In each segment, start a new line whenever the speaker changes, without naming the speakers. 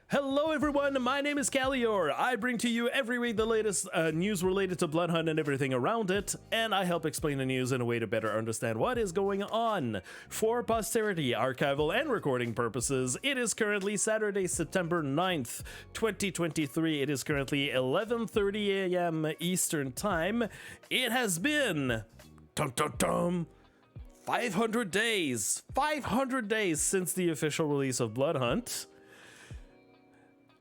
Hello everyone, my name is Khalior. I bring to you every week the latest news related to Bloodhunt and everything around it, and I help explain the news in a way to better understand what is going on. For posterity, archival, and recording purposes, it is currently Saturday, September 9th, 2023. It is currently 11:30 a.m. Eastern Time. It has been 500 days! 500 days since the official release of Bloodhunt.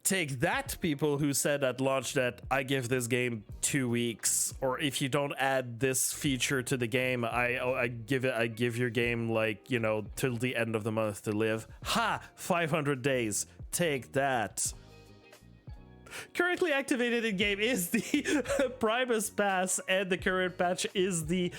Take that, people who said at launch that I give this game 2 weeks, or if you don't add this feature to the game, I give your game, like, you know, till the end of the month to live. Ha! 500 days. Take that. Currently activated in game is the Primus Pass, and the current patch is the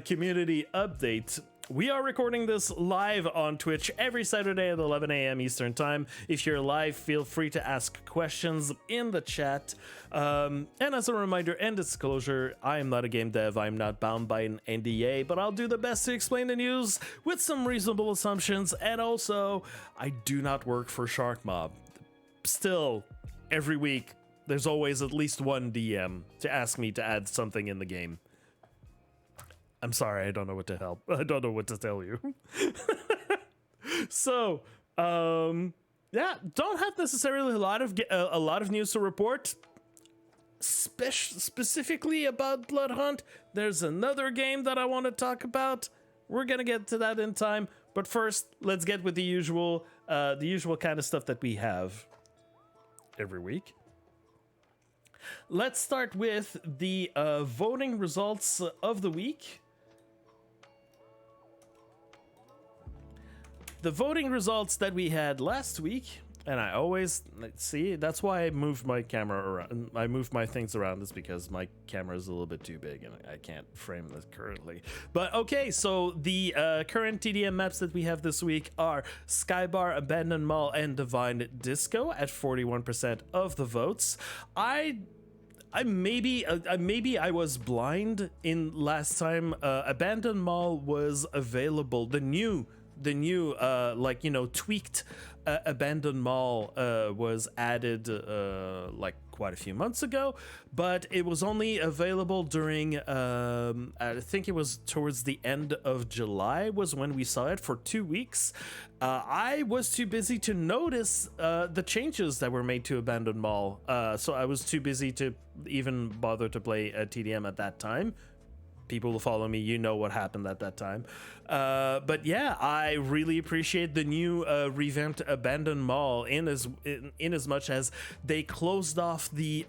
community update. We are recording this live on Twitch every Saturday at 11 a.m. Eastern Time. If you're live, feel free to ask questions in the chat. And as a reminder and disclosure, I am not a game dev. I'm not bound by an NDA, but I'll do the best to explain the news with some reasonable assumptions. And also, I do not work for Sharkmob. Still, every week, there's always at least one DM to ask me to add something in the game. I'm sorry, I don't know what to help. I don't know what to tell you. So, yeah, don't have necessarily a lot of news to report. Specifically about Bloodhunt, there's another game that I want to talk about. We're gonna get to that in time, but first, let's get with the usual kind of stuff that we have every week. Let's start with the voting results of the week. The voting results that we had last week, and I always see, that's why I moved my camera around. I moved my things around, is because my camera is a little bit too big and I can't frame this currently. But okay, so the current TDM maps that we have this week are Skybar, Abandoned Mall, and Divine Disco at 41% of the votes. Maybe I was blind in last time. Abandoned Mall was available. The new like, you know, tweaked Abandoned Mall was added like quite a few months ago, but it was only available during I think it was towards the end of July was when we saw it for 2 weeks. I was too busy to notice the changes that were made to Abandoned Mall, so I was too busy to even bother to play a TDM at that time. People who follow me, you know what happened at that time. But yeah, I really appreciate the new revamped Abandoned Mall in as much as they closed off the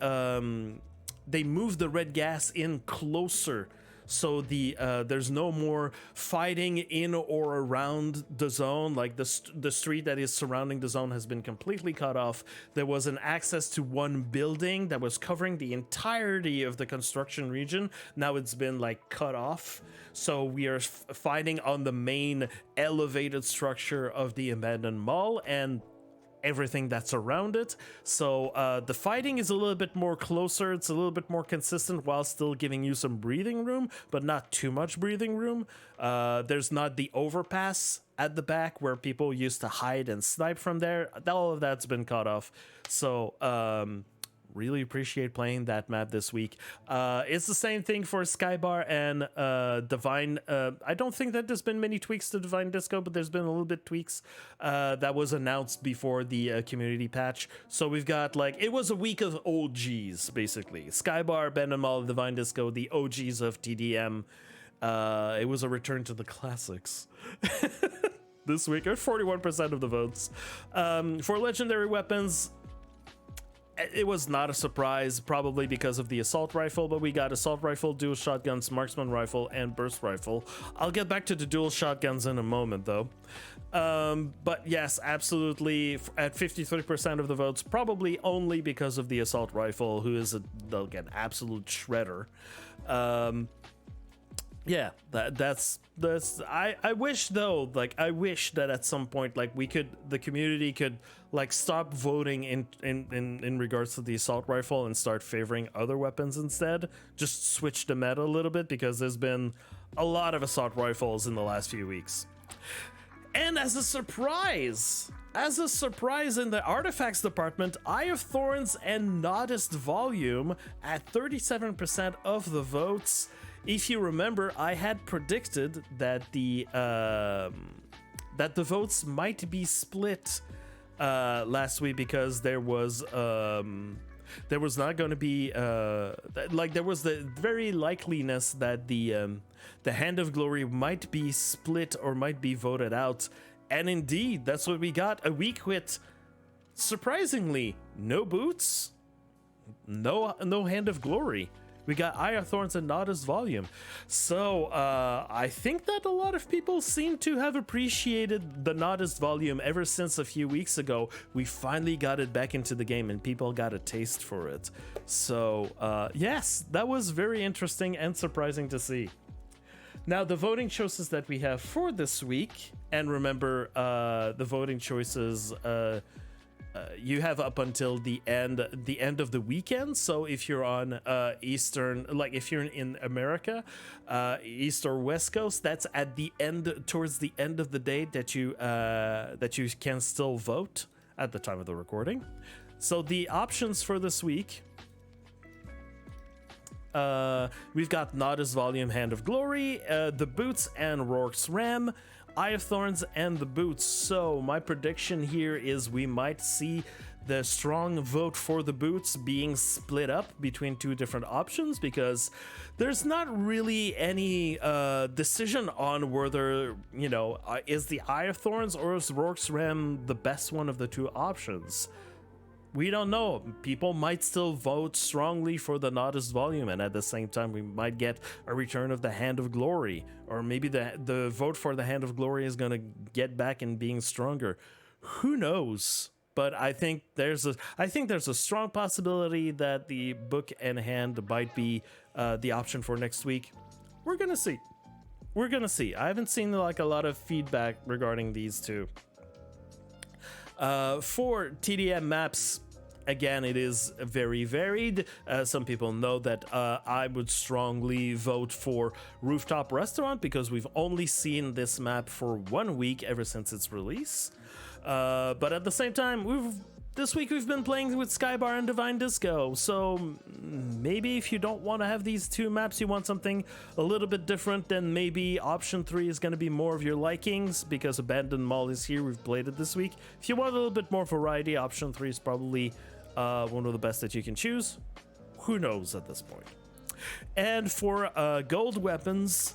they moved the red gas in closer. So there's no more fighting in or around the zone. Like the street that is surrounding the zone has been completely cut off. There was an access to one building that was covering the entirety of the construction region. Now it's been like cut off. So we are fighting on the main elevated structure of the Abandoned Mall and everything that's around it. So the fighting is a little bit more closer, it's a little bit more consistent while still giving you some breathing room, but not too much breathing room. There's not the overpass at the back where people used to hide and snipe from there. All of that's been cut off. So really appreciate playing that map this week. It's the same thing for Skybar and Divine. I don't think that there's been many tweaks to Divine Disco, but there's been a little bit tweaks that was announced before the community patch. So we've got, like, it was a week of OGs, basically. Skybar, Abandoned Mall, Divine Disco, the OGs of TDM. It was a return to the classics. This week, at 41% of the votes. For legendary weapons, it was not a surprise, probably because of the assault rifle, but we got assault rifle, dual shotguns, marksman rifle, and burst rifle. I'll get back to the dual shotguns in a moment, though. But yes, absolutely, at 53% of the votes, probably only because of the assault rifle, who is, again, absolute shredder. Yeah, that's I wish, though, like, I wish that at some point, like, the community could, like, stop voting in regards to the assault rifle and start favoring other weapons instead. Just switch the meta a little bit, because there's been a lot of assault rifles in the last few weeks. And as a surprise in the artifacts department, Eye of Thorns and Noddest Volume at 37% of the votes. If you remember, I had predicted that the votes might be split last week because there was not going to be there was the very likeliness that the Hand of Glory might be split or might be voted out, and indeed that's what we got. A week with, surprisingly, no boots, no Hand of Glory. We got Eye of Thorns and Noddest Volume. So I think that a lot of people seem to have appreciated the Noddest Volume ever since a few weeks ago. We finally got it back into the game and people got a taste for it. So yes, that was very interesting and surprising to see. Now, the voting choices that we have for this week, and remember, the voting choices, you have up until the end of the weekend. So if you're on Eastern, like if you're in America, East or West Coast, that's at the end, towards the end of the day that you can still vote at the time of the recording. So the options for this week. We've got Noddest Volume, Hand of Glory, the Boots and Rourke's Ram, Eye of Thorns and the Boots. So my prediction here is we might see the strong vote for the Boots being split up between two different options, because there's not really any decision on whether, you know, is the Eye of Thorns or is Rourke's Ram the best one of the two options. We don't know. People might still vote strongly for the Noddest Volume, and at the same time we might get a return of the Hand of Glory, or maybe the vote for the Hand of Glory is going to get back in being stronger. Who knows? But I think there's a strong possibility that the Book and Hand might be the option for next week. We're gonna see. I haven't seen like a lot of feedback regarding these two. For TDM maps, again, it is very varied. Some people know that I would strongly vote for Rooftop Restaurant because we've only seen this map for 1 week ever since its release. But at the same time, this week we've been playing with Skybar and Divine Disco, so maybe if you don't want to have these two maps, you want something a little bit different, then maybe option 3 is going to be more of your likings, because Abandoned Mall is here, we've played it this week. If you want a little bit more variety, option 3 is probably one of the best that you can choose. Who knows at this point? And for gold weapons,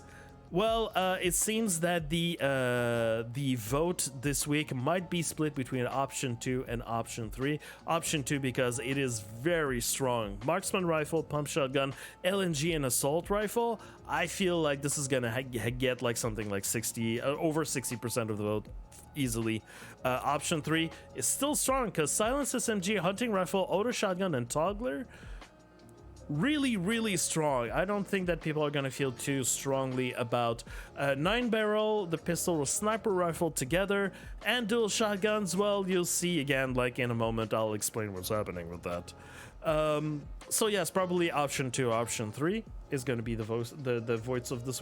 well, it seems that the vote this week might be split between option 2 and option 3. Option 2 because it is very strong. Marksman rifle, pump shotgun, LNG, and assault rifle. I feel like this is gonna get like something like over 60% of the vote easily. Option 3 is still strong because silence SMG, hunting rifle, auto shotgun, and toggler. Really strong. I don't think that people are gonna feel too strongly about 9-barrel, the pistol with sniper rifle together, and dual shotguns. Well, you'll see again, like in a moment. I'll explain what's happening with that. So yes, probably option 2, option 3 is going to be the votes of this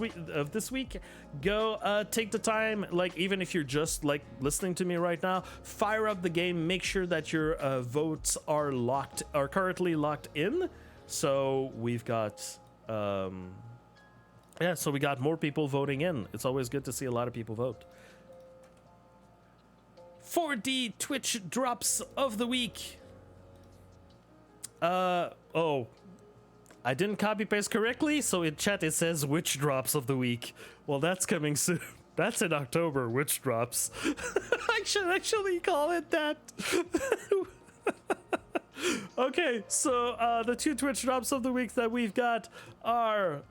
week. Go take the time, like even if you're just like listening to me right now, fire up the game, make sure that your votes are currently locked in. So we've got so we got more people voting in. It's always good to see a lot of people vote. 4D Twitch drops of the week. Oh, I didn't copy paste correctly, so in chat it says witch drops of the week. Well, that's coming soon. That's in October, witch drops. I should actually call it that. Okay, so the two Twitch drops of the week that we've got are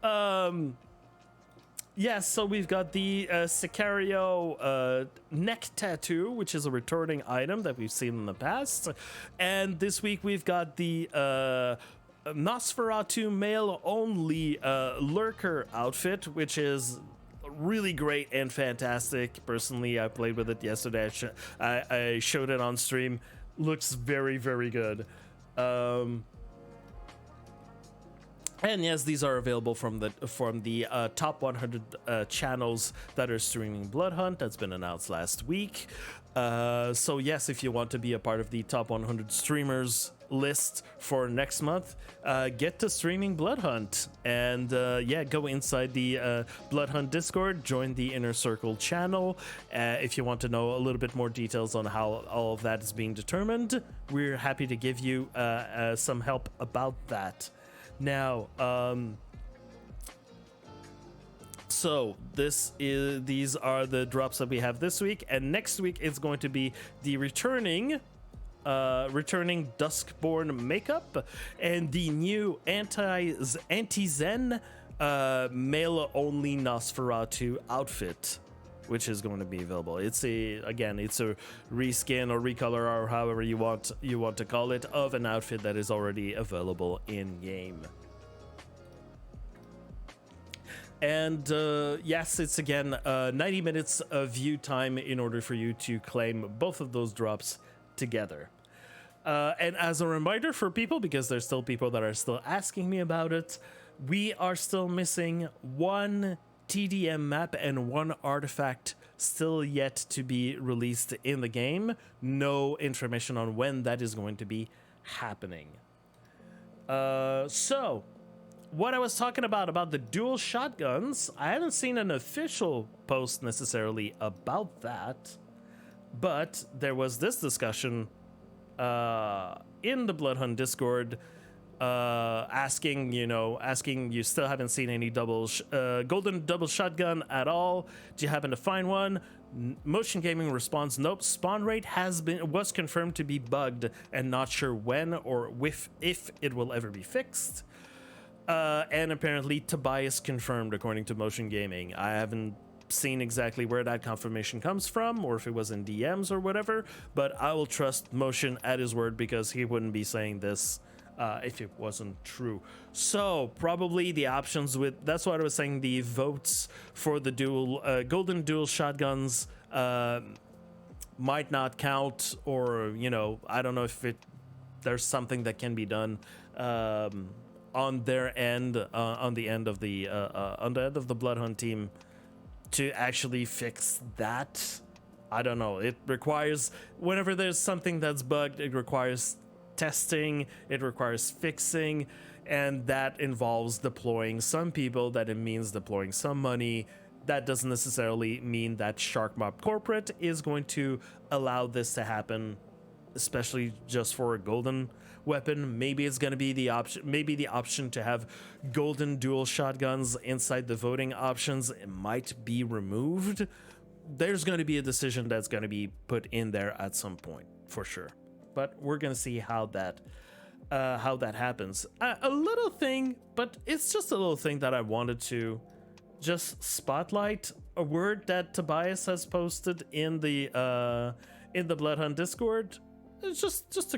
yes, so we've got the Sicario neck tattoo, which is a returning item that we've seen in the past, and this week we've got the Nosferatu male only Lurker outfit, which is really great and fantastic. Personally, I played with it yesterday. I showed it on stream. Looks very good. And yes, these are available from the top 100 channels that are streaming Bloodhunt. That's been announced last week. So yes, if you want to be a part of the top 100 streamers list for next month, get to streaming Bloodhunt, and yeah, go inside the Bloodhunt Discord, join the Inner Circle channel. If you want to know a little bit more details on how all of that is being determined, we're happy to give you some help about that. Now, so these are the drops that we have this week, and next week it's going to be the returning Duskborn makeup and the new anti-Zen male only Nosferatu outfit, which is going to be available. It's a reskin or recolor or however you want to call it of an outfit that is already available in game. And yes, it's again 90 minutes of view time in order for you to claim both of those drops together. And as a reminder for people, because there's still people that are still asking me about it, we are still missing one TDM map and one artifact still yet to be released in the game. No information on when that is going to be happening. So what I was talking about the dual shotguns, I haven't seen an official post necessarily about that, but there was this discussion in the Bloodhunt Discord, asking you still haven't seen any golden double shotgun at all. Do you happen to find one? Motion Gaming responds, nope, spawn rate was confirmed to be bugged and not sure when or if it will ever be fixed. And apparently Tobias confirmed, according to Motion Gaming. I haven't seen exactly where that confirmation comes from, or if it was in DMs or whatever, but I will trust Motion at his word, because he wouldn't be saying this if it wasn't true. So probably the options that's what I was saying, the votes for the golden dual shotguns might not count, or I don't know if there's something that can be done on their end, on the end of the Bloodhunt team, to actually fix that. I don't know. It requires, whenever there's something that's bugged, it requires testing, it requires fixing, and that involves deploying some people, that it means deploying some money. That doesn't necessarily mean that Sharkmob Corporate is going to allow this to happen, especially just for a golden weapon. Maybe it's going to be the option to have golden dual shotguns inside the voting options. It might be removed. There's going to be a decision that's going to be put in there at some point for sure, but we're going to see how that happens. A little thing, but it's just a little thing that I wanted to just spotlight, a word that Tobias has posted in the Bloodhunt Discord. It's just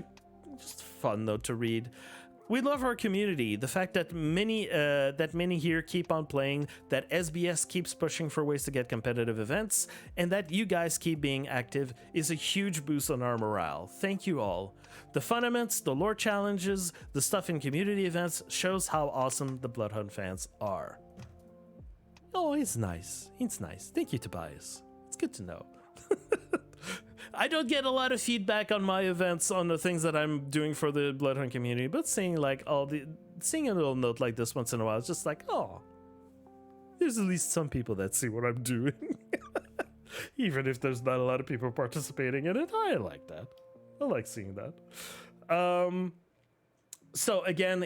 fun though to read. We love our community. The fact that many here keep on playing, that SBS keeps pushing for ways to get competitive events, and that you guys keep being active is a huge boost on our morale. Thank you all. The FUNaments, the lore challenges, the stuff in community events shows how awesome the Bloodhunt fans are. Oh, it's nice. It's nice. Thank you, Tobias. It's good to know. I don't get a lot of feedback on my events, on the things that I'm doing for the Bloodhunt community, but seeing a little note like this once in a while, it's just like, oh, there's at least some people that see what I'm doing. Even if there's not a lot of people participating in it, I like that. I like seeing that. So again,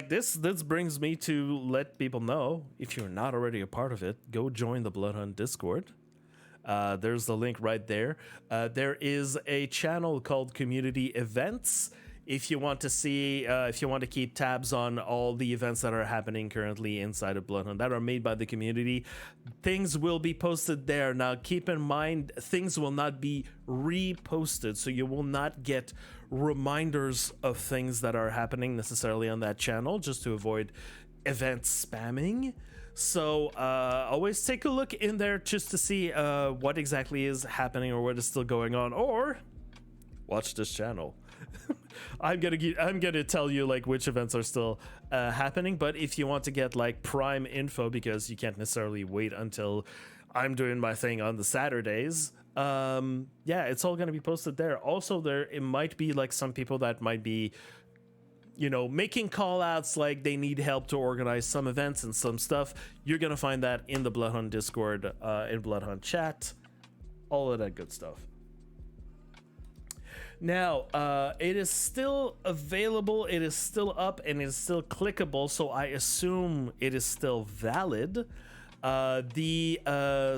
this brings me to let people know, if you're not already a part of it, go join the Bloodhunt Discord. There's the link right there. There is a channel called Community Events. If you want to see, if you want to keep tabs on all the events that are happening currently inside of Bloodhunt that are made by the community, things will be posted there. Now, keep in mind, things will not be reposted, so you will not get reminders of things that are happening necessarily on that channel, just to avoid event spamming. So always take a look in there just to see what exactly is happening or what is still going on, or watch this channel. I'm gonna tell you like which events are still happening, but if you want to get like prime info, because you can't necessarily wait until I'm doing my thing on the Saturdays, yeah, it's all gonna be posted there. Also, it might be like some people that might be, you know, making call outs like they need help to organize some events and some stuff. You're gonna find that in the Bloodhunt Discord, in Bloodhunt chat, all of that good stuff. Now, it is still available, it is still up, and it is still clickable, so I assume it is still valid.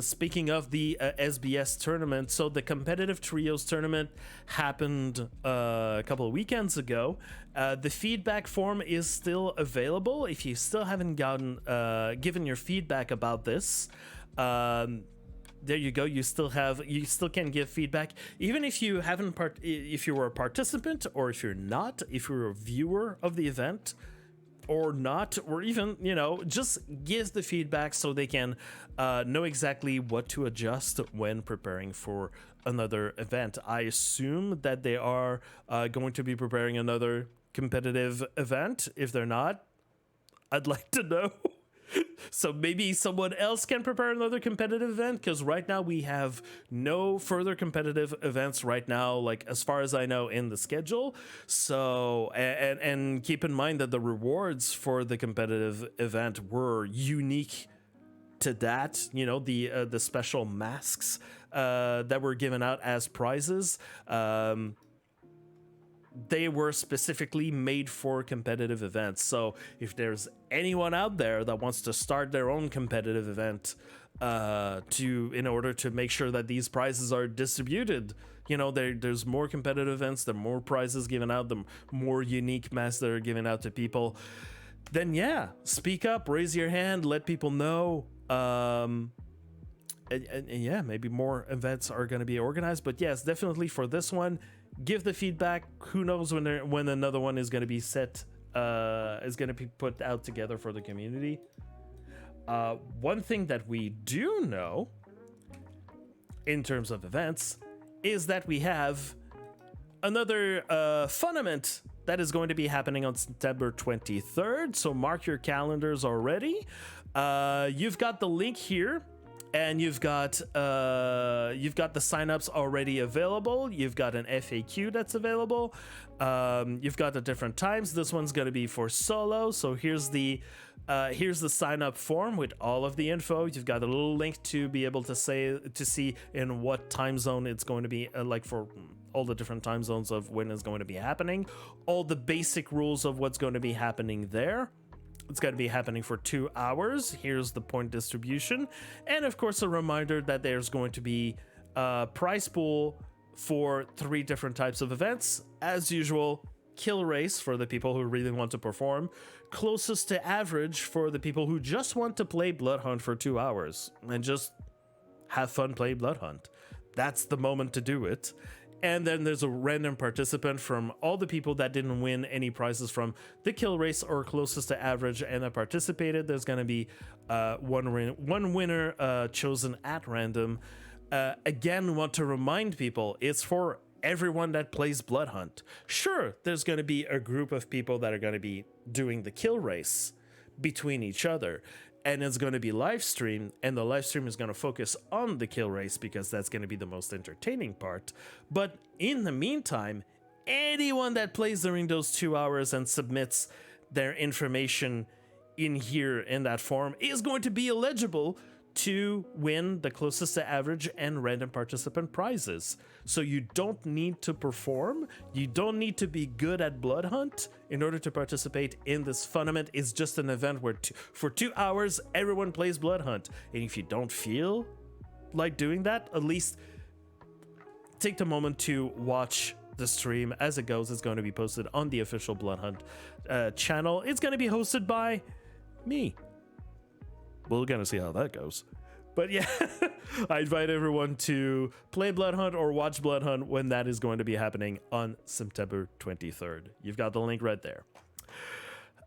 Speaking of the SBS tournament, so the competitive trios tournament happened a couple of weekends ago. The feedback form is still available. If you still haven't given your feedback about this, there you go. You still can give feedback, even if you haven't if you were a participant, or if you're not, if you're a viewer of the event or not, or even, you know, just give the feedback so they can know exactly what to adjust when preparing for another event. I assume that they are going to be preparing another competitive event. If they're not, I'd like to know. So maybe someone else can prepare another competitive event, because right now we have no further competitive events right now, like as far as I know, in the schedule. So and keep in mind that the rewards for the competitive event were unique to that, you know, the special masks that were given out as prizes. They were specifically made for competitive events. So if there's anyone out there that wants to start their own competitive event in order to make sure that these prizes are distributed, you know, there's more competitive events, the more prizes given out, the more unique masks that are given out to people, then yeah, speak up, raise your hand, let people know. And yeah, maybe more events are going to be organized. But yes, definitely for this one, give the feedback. Who knows when another one is going to be is going to be put out together for the community. One thing that we do know in terms of events is that we have another FUNament that is going to be happening on September 23rd. So mark your calendars already. You've got the link here. And you've got the signups already available. You've got an FAQ that's available. You've got the different times. This one's going to be for solo. So here's the sign up form with all of the info. You've got a little link to be able to see in what time zone it's going to be, like for all the different time zones of when it's going to be happening. All the basic rules of what's going to be happening there. It's going to be happening for 2 hours. Here's the point distribution. And of course, a reminder that there's going to be a prize pool for 3 different types of events. As usual, kill race for the people who really want to perform. Closest to average for the people who just want to play Bloodhunt for 2 hours and just have fun playing Bloodhunt. That's the moment to do it. And then there's a random participant from all the people that didn't win any prizes from the kill race or closest to average and that participated. There's going to be one winner chosen at random. Again, want to remind people, it's for everyone that plays Bloodhunt. Sure, there's going to be a group of people that are going to be doing the kill race between each other. And it's going to be live streamed, and the live stream is going to focus on the kill race because that's going to be the most entertaining part. But in the meantime, anyone that plays during those 2 hours and submits their information in here in that form is going to be eligible to win the closest to average and random participant prizes. So you don't need to perform, you don't need to be good at Bloodhunt in order to participate in this FUNament. It's just an event where for 2 hours everyone plays Bloodhunt. And if you don't feel like doing that, at least take the moment to watch the stream as it goes. It's going to be posted on the official Bloodhunt channel. It's going to be hosted by me. We're going to see how that goes. But yeah, I invite everyone to play Bloodhunt or watch Bloodhunt when that is going to be happening on September 23rd. You've got the link right there.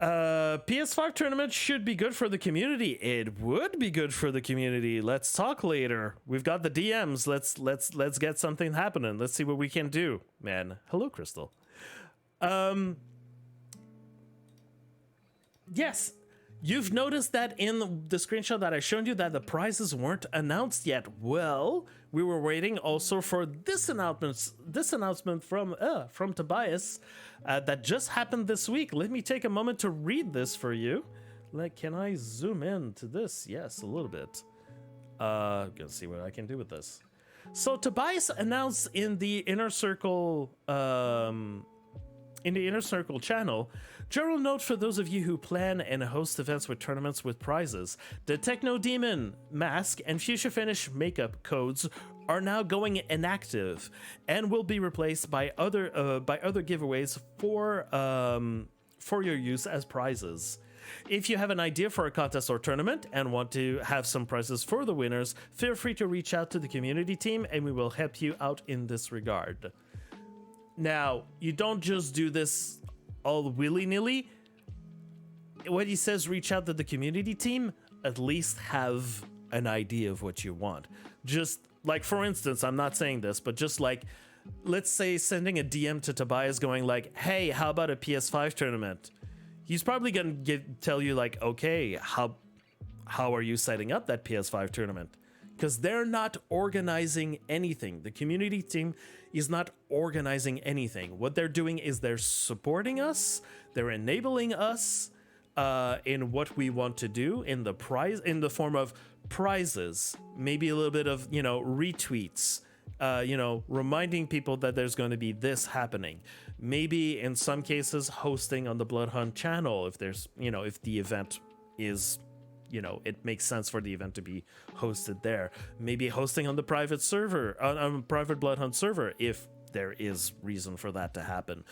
PS5 tournament should be good for the community. It would be good for the community. Let's talk later. We've got the DMs. Let's get something happening. Let's see what we can do. Man, hello, Crystal. Um, yes, you've noticed that in the screenshot that I showed you that the prizes weren't announced yet. Well, we were waiting also for this announcement from Tobias that just happened this week. Let me take a moment to read this for you. Like, can I zoom in to this? Yes, a little bit. Gonna see what I can do with this. So Tobias announced in the Inner Circle channel, general note for those of you who plan and host events with tournaments with prizes. The Techno Demon mask and Fuchsia Finish makeup codes are now going inactive and will be replaced by other giveaways for your use as prizes. If you have an idea for a contest or tournament and want to have some prizes for the winners, feel free to reach out to the community team and we will help you out in this regard. Now, you don't just do this all willy-nilly. When he says reach out to the community team, at least have an idea of what you want. Just like, for instance, I'm not saying this, but just like, let's say sending a DM to Tobias going like, hey, how about a PS5 tournament? He's probably going to tell you like, okay, how are you setting up that PS5 tournament? Because they're not organizing anything. The community team is not organizing anything. What they're doing is they're supporting us. They're enabling us in what we want to do in the form of prizes, maybe a little bit of, retweets, reminding people that there's going to be this happening. Maybe in some cases hosting on the Bloodhunt channel if there's, if the event is, it makes sense for the event to be hosted there. Maybe hosting on the private server, on a private Bloodhunt server, if there is reason for that to happen.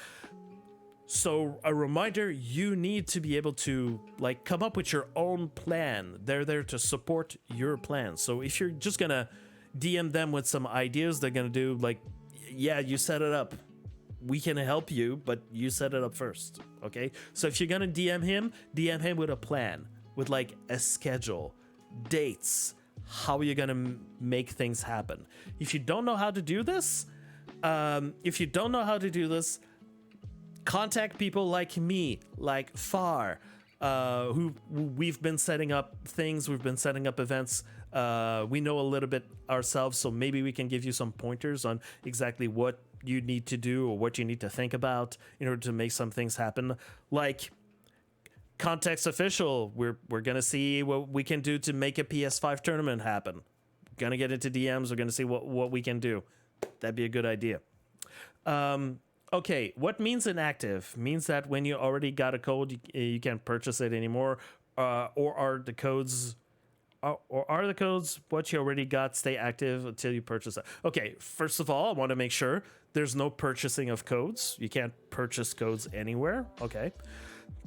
So a reminder, you need to be able to like come up with your own plan. They're there to support your plan. So if you're just gonna DM them with some ideas, they're gonna do like, yeah, you set it up. We can help you, but you set it up first, okay? So if you're gonna DM him with a plan, with like a schedule, dates, how you're gonna make things happen. If you don't know how to do this, contact people like me, like Far, who we've been setting up things, we've been setting up events. We know a little bit ourselves, so maybe we can give you some pointers on exactly what you need to do or what you need to think about in order to make some things happen. Like Context Official, we're gonna see what we can do to make a PS5 tournament happen. Gonna get into DMs, we're gonna see what we can do. That'd be a good idea. Okay, what means inactive? Means that when you already got a code, you can't purchase it anymore, or are the codes what you already got stay active until you purchase it? Okay, first of all, I want to make sure there's no purchasing of codes. You can't purchase codes anywhere. Okay,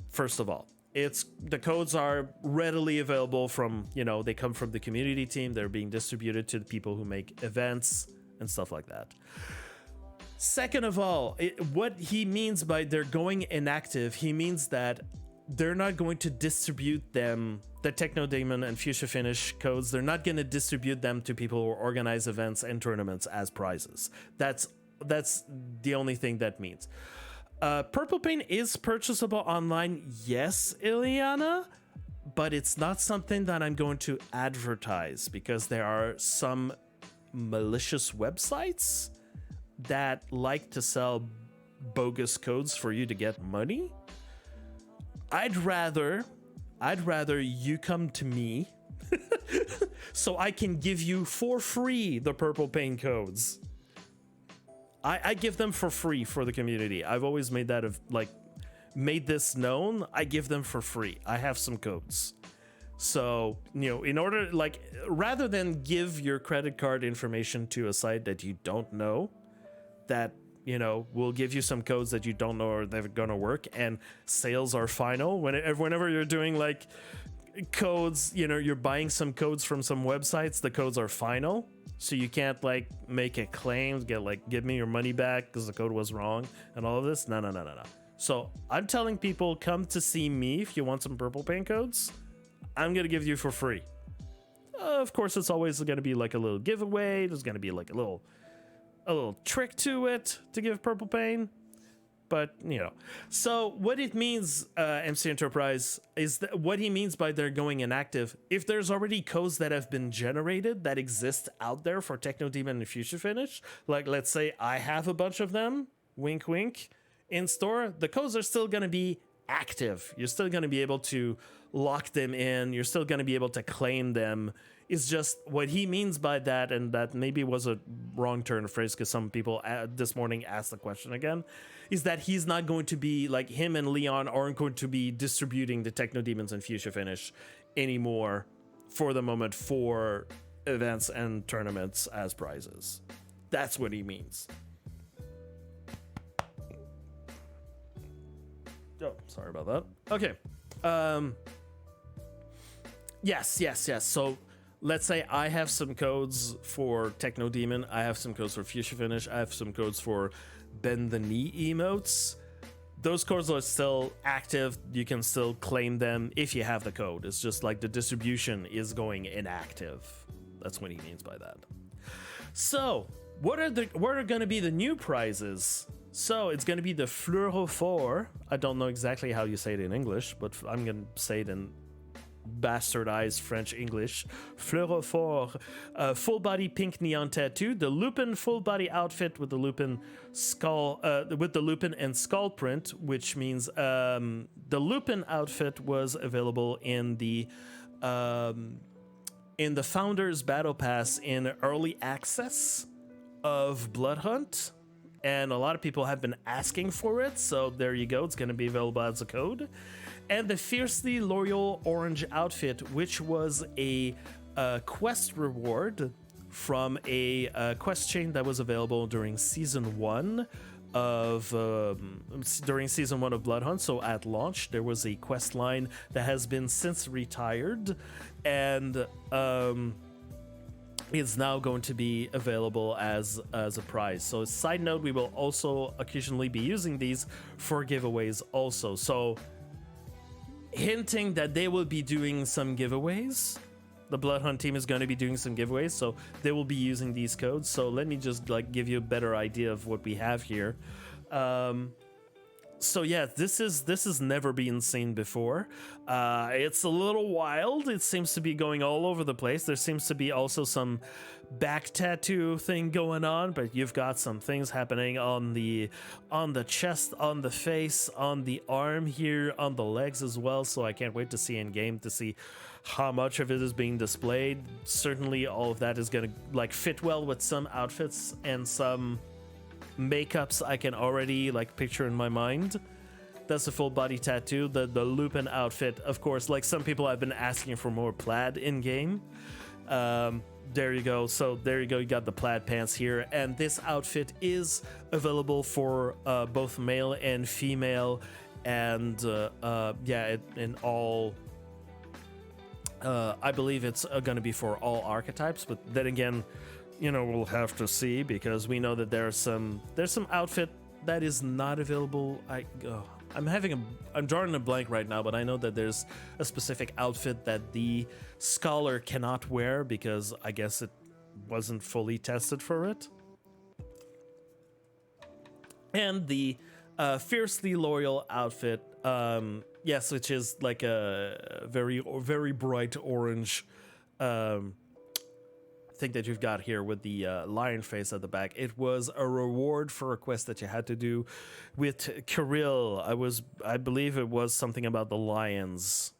first of all, the codes are readily available from, they come from the community team. They're being distributed to the people who make events and stuff like that. Second of all, what he means by they're going inactive, he means that they're not going to distribute them, the Techno Demon and Fuchsia Finish codes, they're not going to distribute them to people who organize events and tournaments as prizes. That's the only thing that means. Purple Paint is purchasable online, yes, Ileana, but it's not something that I'm going to advertise because there are some malicious websites that like to sell bogus codes for you to get money. I'd rather you come to me so I can give you for free the Purple Paint codes. I give them for free for the community. I've always made this known. I give them for free. I have some codes. So, in order, rather than give your credit card information to a site that you don't know, that, will give you some codes that you don't know are they're gonna work, and sales are final. Whenever you're doing codes, you're buying some codes from some websites, the codes are final. So you can't make a claim, give me your money back because the code was wrong and all of this. No. So I'm telling people, come to see me if you want some Purple Paint codes. I'm gonna give you for free. Of course, it's always gonna be a little giveaway. There's gonna be a little trick to it to give Purple Paint. But, you know. So what it means, MC Enterprise, is that what he means by they're going inactive, if there's already codes that have been generated that exist out there for Techno Demon and Future Finish, like let's say I have a bunch of them, wink wink, in store, the codes are still going to be active. You're still going to be able to lock them in. You're still going to be able to claim them. It's just what he means by that, and that maybe was a wrong turn of phrase because some people this morning asked the question again, is that he's not going to be, like, him and Leon aren't going to be distributing the Techno Demons and Future Finish anymore for the moment for events and tournaments as prizes. That's what he means. Oh, sorry about that. Okay. Yes. So let's say I have some codes for Techno Demon. I have some codes for Future Finish. I have some codes for Bend the Knee emotes. Those codes are still active. You can still claim them if you have the code. It's just like the distribution is going inactive. That's what he means by that. So what are going to be the new prizes? So it's going to be the Fluorophore. I don't know exactly how you say it in English, but I'm going to say it in bastardized French English. Fluorophore, full body pink neon tattoo, the Lupin full body outfit with the Lupin skull, with the Lupin and skull print, which means the Lupin outfit was available in the Founders Battle Pass in early access of Bloodhunt. And a lot of people have been asking for it, so there you go. It's going to be available as a code. And the Fiercely Loyal Orange outfit, which was a quest reward from a quest chain that was available during season 1 of Bloodhunt. So at launch, there was a quest line that has been since retired, and is now going to be available as a prize. So side note, we will also occasionally be using these for giveaways also. So hinting that they will be doing some giveaways. The Bloodhunt team is going to be doing some giveaways, so they will be using these codes. So let me just like give you a better idea of what we have here. So yeah, this has never been seen before. It's a little wild. It seems to be going all over the place. There seems to be also some back tattoo thing going on, but you've got some things happening on the chest, on the face, on the arm here, on the legs as well. So I can't wait to see in game to see how much of it is being displayed. Certainly all of that is going to like fit well with some outfits and some makeups I can already like picture in my mind. That's a full body tattoo. The Lupin outfit, of course, like some people have been asking for more plaid in game. There you go. So there you go. You got the plaid pants here, and this outfit is available for both male and female, and in all. I believe it's going to be for all archetypes, but then again, you know, we'll have to see, because we know that there's some outfit that is not available. I'm drawing a blank right now, but I know that there's a specific outfit that the Scholar cannot wear because I guess it wasn't fully tested for it. And the Fiercely Loyal outfit, yes, which is like a very, very bright orange thing that you've got here with the lion face at the back. It was a reward for a quest that you had to do with Kirill. I believe it was something about the lions.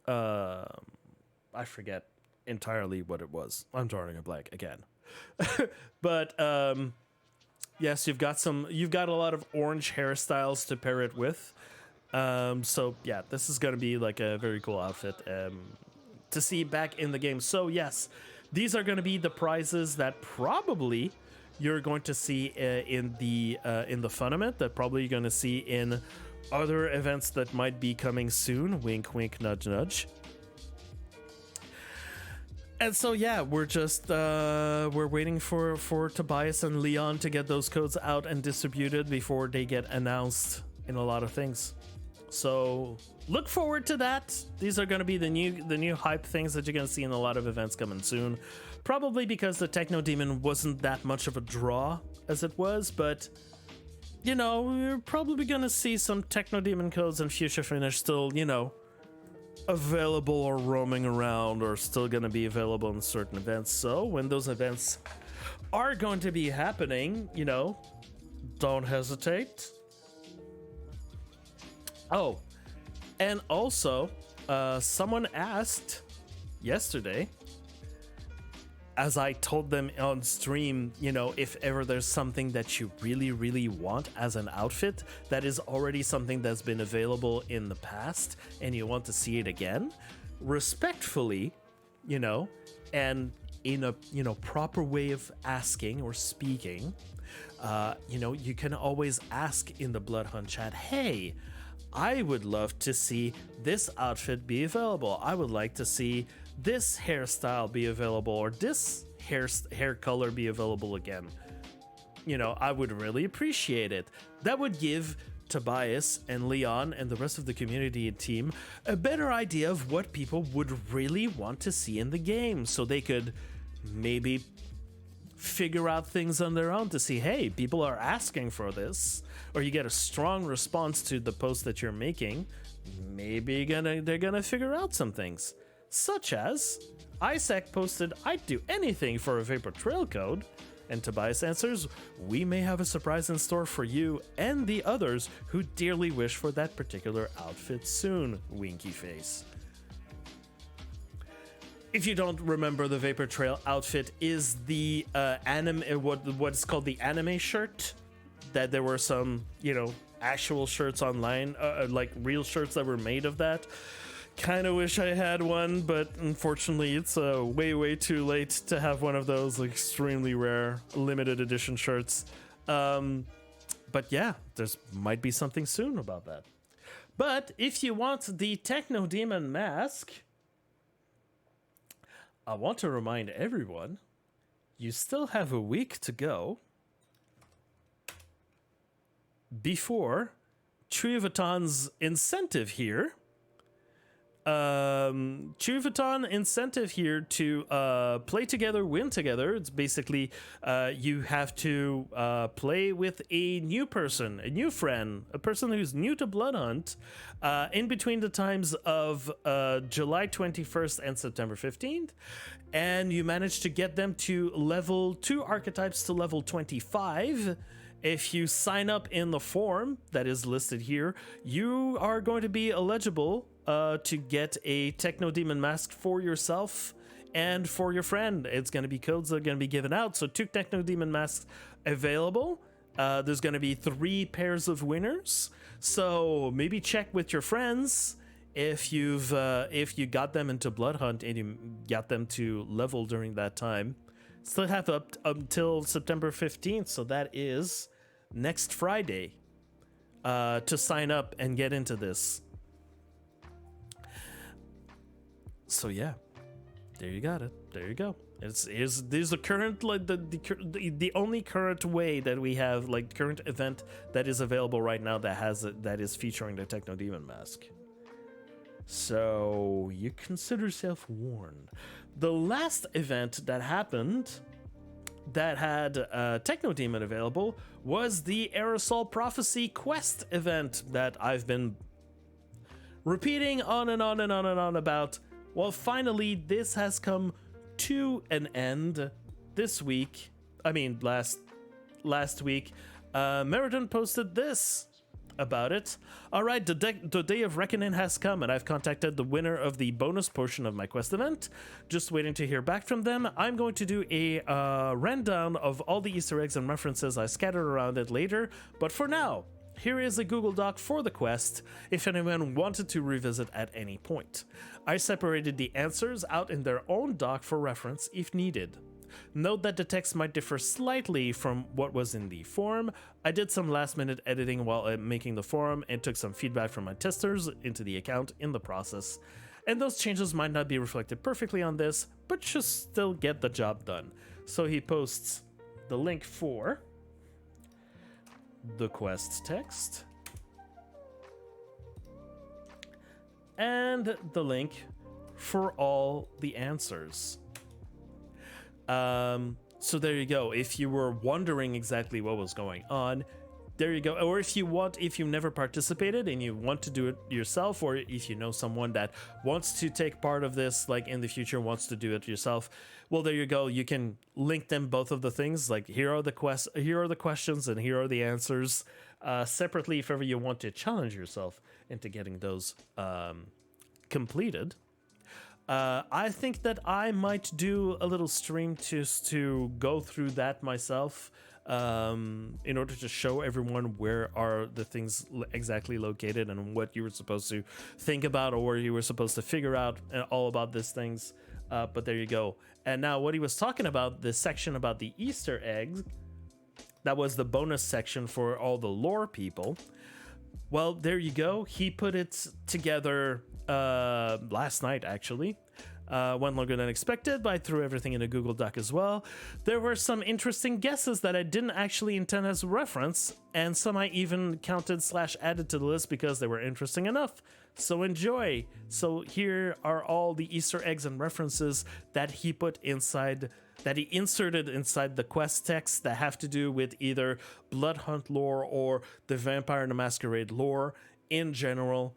I forget entirely what it was. I'm drawing a blank again. But yes, you've got a lot of orange hairstyles to pair it with. So yeah, this is going to be like a very cool outfit to see back in the game. So yes, these are going to be the prizes that probably you're going to see in the FUNament, that probably you're going to see in other events that might be coming soon. Wink, wink, nudge, nudge. And so yeah, we're just we're waiting for Tobias and Leon to get those codes out and distributed before they get announced in a lot of things. So look forward to that. These are going to be the new hype things that you're going to see in a lot of events coming soon. Probably because the Techno Demon wasn't that much of a draw as it was, but you know, you're probably gonna see some Techno Demon codes and Fuchsia Finish still, you know, available or roaming around, or still gonna be available in certain events. So when those events are going to be happening, you know, don't hesitate. Oh, and also, someone asked yesterday, as I told them on stream, you know, if ever there's something that you really, really want as an outfit that is already something that's been available in the past and you want to see it again, respectfully, you know, and in a, you know, proper way of asking or speaking, you know, you can always ask in the Bloodhunt chat, hey, I would love to see this outfit be available. I would like to see this hairstyle be available, or this hair color be available again. You know, I would really appreciate it. That would give Tobias and Leon and the rest of the community and team a better idea of what people would really want to see in the game, so they could maybe figure out things on their own to see, hey, people are asking for this, or you get a strong response to the post that you're making. Maybe they're gonna figure out some things. Such as, Isaac posted, I'd do anything for a Vapor Trail code, and Tobias answers, we may have a surprise in store for you and the others who dearly wish for that particular outfit soon, winky face. If you don't remember, the Vapor Trail outfit is the what's called the anime shirt, that there were some, you know, actual shirts online, like real shirts that were made of that. Kind of wish I had one, but unfortunately it's way too late to have one of those extremely rare limited edition shirts. But yeah, there's might be something soon about that. But if you want the Techno Demon mask, I want to remind everyone, you still have a week to go before Trivaton's incentive here. Trivaton incentive here to play together, win together. It's basically you have to play with a new person, a new friend, a person who's new to Bloodhunt in between the times of July 21st and September 15th, and you manage to get them to level 2 archetypes to level 25. If you sign up in the form that is listed here, you are going to be eligible to get a Techno Demon mask for yourself and for your friend. It's going to be codes that are going to be given out. So 2 Techno Demon masks available. There's going to be 3 pairs of winners. So maybe check with your friends if you got them into Bloodhunt and you got them to level during that time. Still have up until September 15th, so that is next Friday, to sign up and get into this. So yeah, there you got it. There you go. There's a current, like the only current way that we have, like, current event that is available right now that is featuring the Techno Demon mask. So you consider yourself warned. The last event that happened that had Techno Demon available was the Aerosol Prophecy Quest event that I've been repeating on and on and on and on about. Well, finally, this has come to an end this week. I mean, last week. Meriton posted this about it. All right, the day of reckoning has come, and I've contacted the winner of the bonus portion of my quest event. Just waiting to hear back from them. I'm going to do a rundown of all the Easter eggs and references I scattered around it later, but for now, here is a Google Doc for the quest, if anyone wanted to revisit at any point. I separated the answers out in their own doc for reference if needed. Note that the text might differ slightly from what was in the forum. I did some last-minute editing while making the forum and took some feedback from my testers into the account in the process. And those changes might not be reflected perfectly on this, but should still get the job done. So he posts the link for the quest text and the link for all the answers. So there you go. If you were wondering exactly what was going on, there you go. Or if you've never participated and you want to do it yourself, or if you know someone that wants to take part of this, like in the future, wants to do it yourself, well, there you go. You can link them, both of the things. Like, here are the questions, and here are the answers, separately if ever you want to challenge yourself into getting those completed. I think that I might do a little stream just to go through that myself, in order to show everyone where are the things exactly located and what you were supposed to think about, or where you were supposed to figure out all about these things. But there you go. And now what he was talking about, the section about the Easter eggs, that was the bonus section for all the lore people. Well, there you go. He put it together last night, actually. Went longer than expected, but I threw everything in a Google Doc as well. There were some interesting guesses that I didn't actually intend as a reference, and some I even counted / added to the list because they were interesting enough. So enjoy. So here are all the Easter eggs and references that he put inside, that he inserted inside the quest text, that have to do with either Bloodhunt lore or the Vampire the Masquerade lore in general.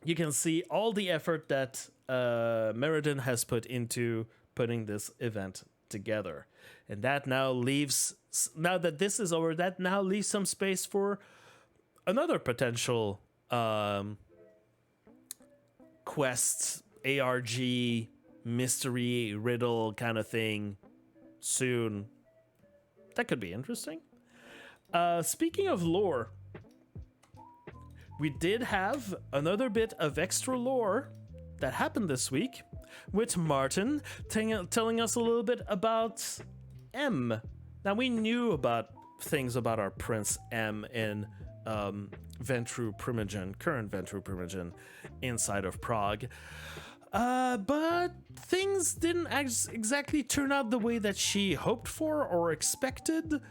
You can see all the effort that Meriden has put into putting this event together. And that now leaves, now that this is over, that now leaves some space for another potential quest, ARG, mystery, riddle kind of thing soon. That could be interesting. Speaking of lore, we did have another bit of extra lore that happened this week, with Martin telling us a little bit about M. Now, we knew about things about our Prince M in Ventru Primogen, current Ventru Primogen, inside of Prague. But things didn't exactly turn out the way that she hoped for or expected.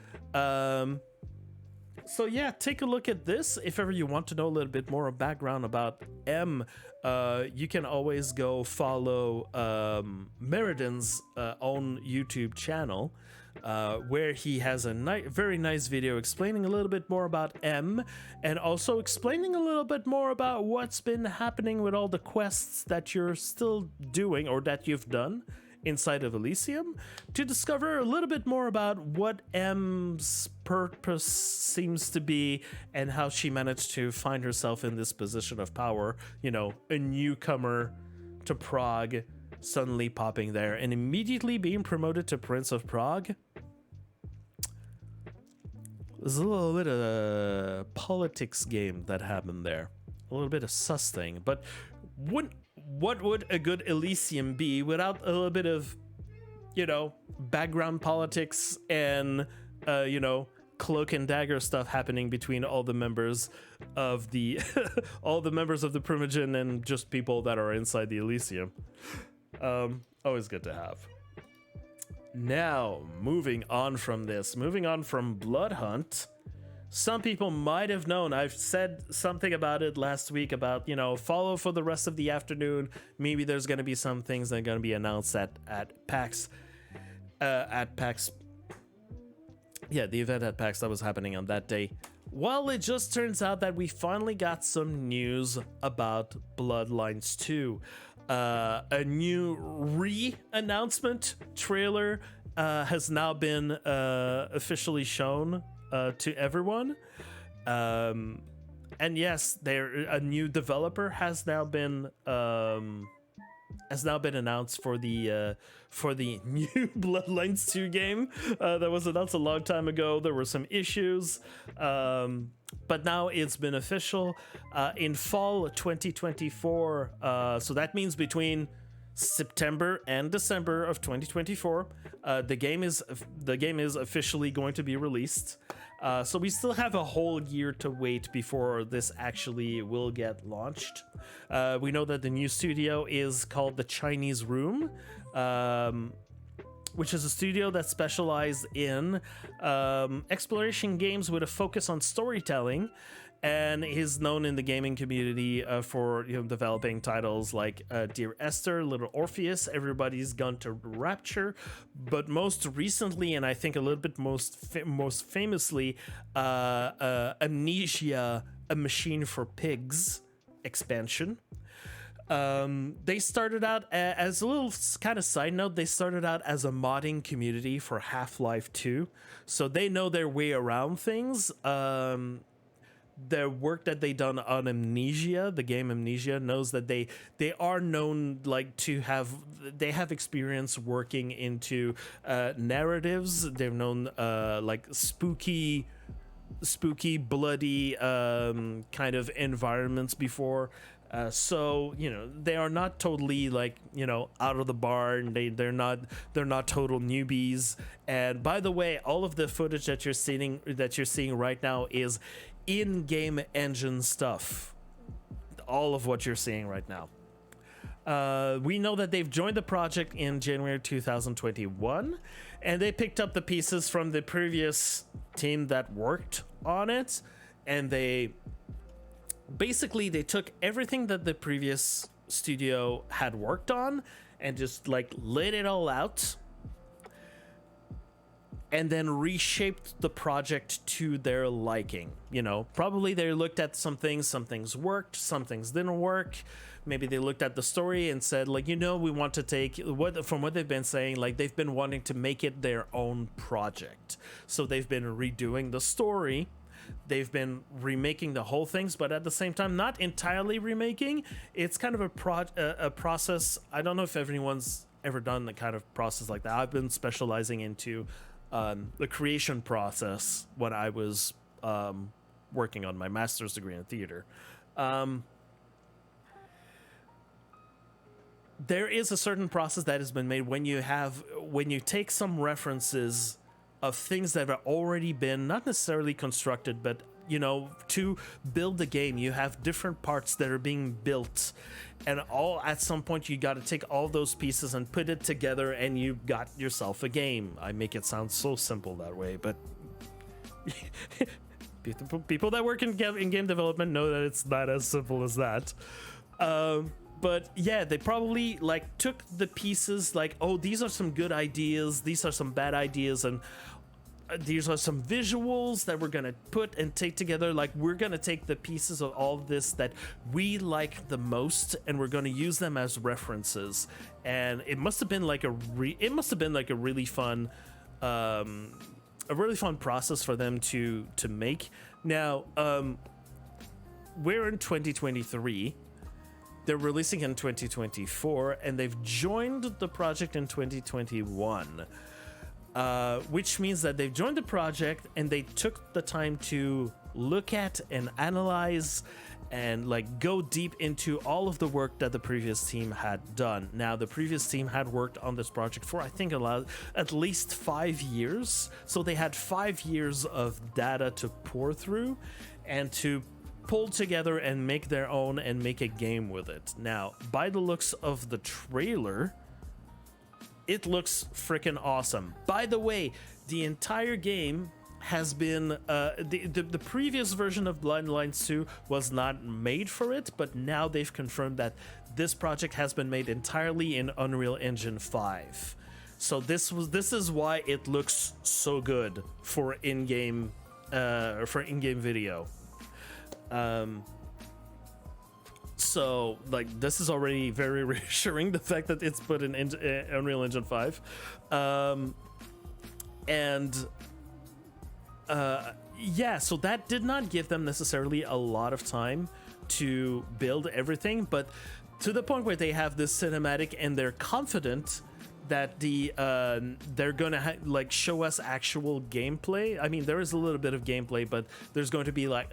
So yeah, take a look at this. If ever you want to know a little bit more of background about M, you can always go follow Meriden's own YouTube channel, where he has a very nice video explaining a little bit more about M, and also explaining a little bit more about what's been happening with all the quests that you're still doing or that you've done inside of Elysium, to discover a little bit more about what M's purpose seems to be and how she managed to find herself in this position of power. You know, a newcomer to Prague, suddenly popping there and immediately being promoted to Prince of Prague. There's a little bit of a politics game that happened there. A little bit of sus thing, but what would a good Elysium be without a little bit of, you know, background politics and, you know, cloak and dagger stuff happening between all the members of the all the members of the Primogen and just people that are inside the Elysium. Always good to have. Now, moving on from Bloodhunt. Some people might have known, I've said something about it last week about, you know, follow for the rest of the afternoon. Maybe there's going to be some things that are going to be announced at PAX. Yeah, the event at PAX that was happening on that day. Well, it just turns out that we finally got some news about Bloodlines 2. A new re-announcement trailer has now been officially shown to everyone, and yes, a new developer has now been announced for the new Bloodlines 2 game that was announced a long time ago. There were some issues, but now it's been official in fall 2024. So that means between September and December of 2024, the game is officially going to be released. So we still have a whole year to wait before this actually will get launched. We know that the new studio is called the Chinese Room, which is a studio that specializes in exploration games with a focus on storytelling, and is known in the gaming community for developing titles like Dear Esther, Little Orpheus, Everybody's Gone to Rapture, but most recently, and I think a little bit most famously, Amnesia: A Machine for Pigs expansion. They started out as a little kind of side note. They started out as a modding community for Half-Life 2, so they know their way around things. The work that they done on Amnesia, the game Amnesia, knows that they are known like to have experience working into narratives. They've known like spooky, bloody kind of environments before. So they are not totally like out of the barn. They're not total newbies. And by the way, all of the footage that you're seeing right now is in-game engine stuff. All of what you're seeing right now. We know that they've joined the project in January 2021, and they picked up the pieces from the previous team that worked on it, and they took everything that the previous studio had worked on and just like laid it all out, and then reshaped the project to their liking. Probably they looked at some things worked, some things didn't work. Maybe they looked at the story and said like, we want to take from what they've been saying, like they've been wanting to make it their own project. So they've been redoing the story. They've been remaking the whole things, but at the same time, not entirely remaking. It's kind of a process. I don't know if everyone's ever done the kind of process like that. I've been specializing into the creation process when I was working on my master's degree in theater. There is a certain process that has been made when you take some references of things that have already been not necessarily constructed, but to build the game, you have different parts that are being built, and all at some point you got to take all those pieces and put it together, and you got yourself a game. I make it sound so simple that way, but people that work in game development know that it's not as simple as that. But yeah, they probably like took the pieces like, oh, these are some good ideas, these are some bad ideas, and these are some visuals that we're gonna put and take together. Like, we're gonna take the pieces of all of this that we like the most, and we're gonna use them as references. And it must have been like a really fun process for them to make. Now, we're in 2023. They're releasing in 2024, and they've joined the project in 2021. Which means that they've joined the project and they took the time to look at and analyze and like go deep into all of the work that the previous team had done. Now, the previous team had worked on this project for, I think, at least 5 years. So they had 5 years of data to pour through and to pull together and make their own and make a game with it. Now, by the looks of the trailer, it looks freaking awesome. By the way, the entire game has been the previous version of Bloodlines 2 was not made for it, but now they've confirmed that this project has been made entirely in Unreal Engine 5. So this is why it looks so good for in-game video. So like this is already very reassuring, the fact that it's put in Unreal Engine 5. Yeah, so that did not give them necessarily a lot of time to build everything, but to the point where they have this cinematic and they're confident that they're gonna like show us actual gameplay. I mean, there is a little bit of gameplay, but there's going to be like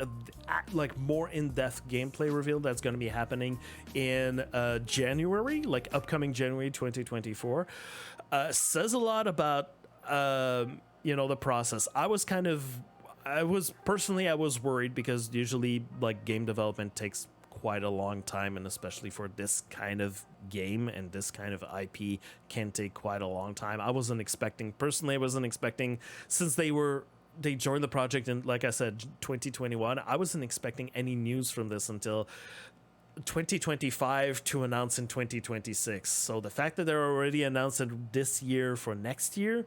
more in-depth gameplay reveal that's going to be happening in January, like upcoming January 2024. Says a lot about the process. I was worried because usually like game development takes quite a long time, and especially for this kind of game and this kind of IP can take quite a long time. I wasn't expecting, since they joined the project in, like I said, 2021, I wasn't expecting any news from this until 2025 to announce in 2026. So the fact that they're already announcing this year for next year,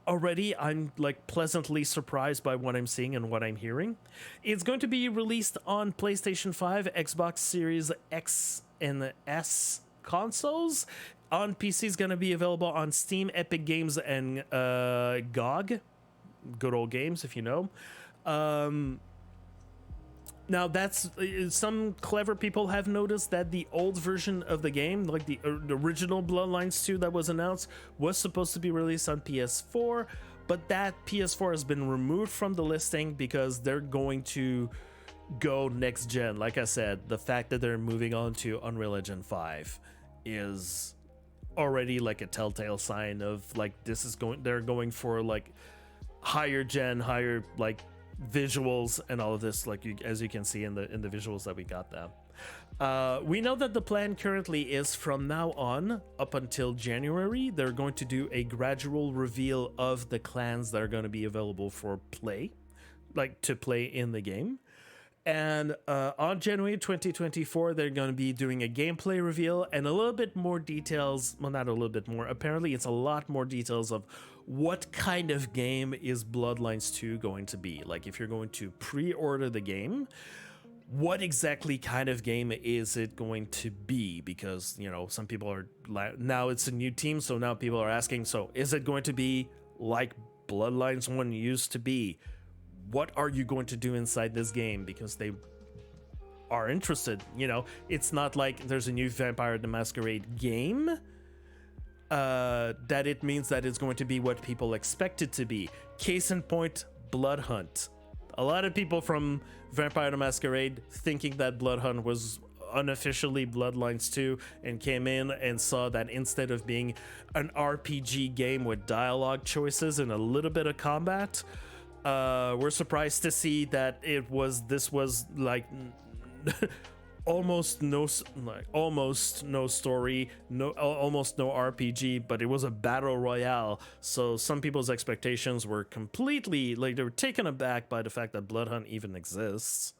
already I'm like pleasantly surprised by what I'm seeing and what I'm hearing. It's going to be released on PlayStation 5, Xbox Series X and S consoles. On PC is going to be available on Steam, Epic Games, and GOG, Good Old Games, if you know. Now, that's some clever people have noticed that the old version of the game, like the original Bloodlines 2 that was announced, was supposed to be released on PS4, but that PS4 has been removed from the listing because they're going to go next gen. Like I said, the fact that they're moving on to Unreal Engine 5 is already like a telltale sign of like they're going for like higher like visuals and all of this, like as you can see in the visuals that we got there. We know that the plan currently is from now on up until January, they're going to do a gradual reveal of the clans that are going to be available for play, like to play in the game. And on January 2024, they're going to be doing a gameplay reveal and a little bit more details. Well, not a little bit more. Apparently, it's a lot more details of what kind of game is Bloodlines 2 going to be. Like, if you're going to pre-order the game, what exactly kind of game is it going to be? Because, you know, some people are now it's a new team, so now people are asking, so is it going to be like Bloodlines 1 used to be? What are you going to do inside this game? Because they are interested, you know. It's not like there's a new Vampire the Masquerade game that it means that it's going to be what people expect it to be. Case in point, Bloodhunt. A lot of people from Vampire the Masquerade thinking that Bloodhunt was unofficially Bloodlines 2 and came in and saw that instead of being an RPG game with dialogue choices and a little bit of combat, we're surprised to see that this was like almost no story, almost no RPG, but it was a battle royale. So some people's expectations were completely like they were taken aback by the fact that Bloodhunt even exists,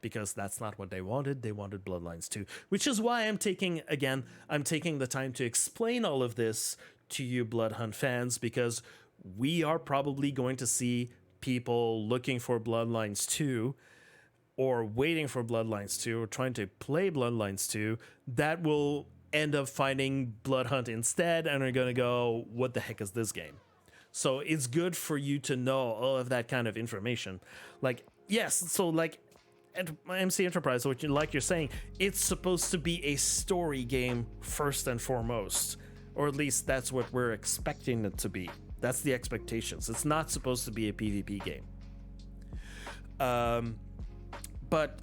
because that's not what they wanted. They wanted Bloodlines 2, which is why I'm taking the time to explain all of this to you Bloodhunt fans, because we are probably going to see people looking for Bloodlines 2 or waiting for Bloodlines 2 or trying to play Bloodlines 2 that will end up finding Bloodhunt instead and are going to go, what the heck is this game? So it's good for you to know all of that kind of information. Like, yes, so like at MC Enterprise, like you're saying, it's supposed to be a story game first and foremost, or at least that's what we're expecting it to be. That's the expectations. It's not supposed to be a PvP game. But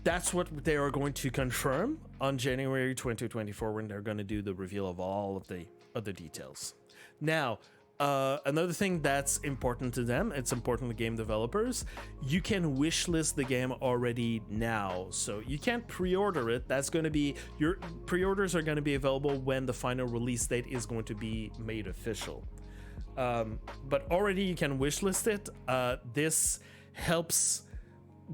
that's what they are going to confirm on January 2024 when they're going to do the reveal of all of the other details. Now, another thing that's important to them, it's important to game developers, you can wishlist the game already now. So you can't pre-order it. That's going to be, your pre-orders are going to be available when the final release date is going to be made official. But already you can wishlist it. This helps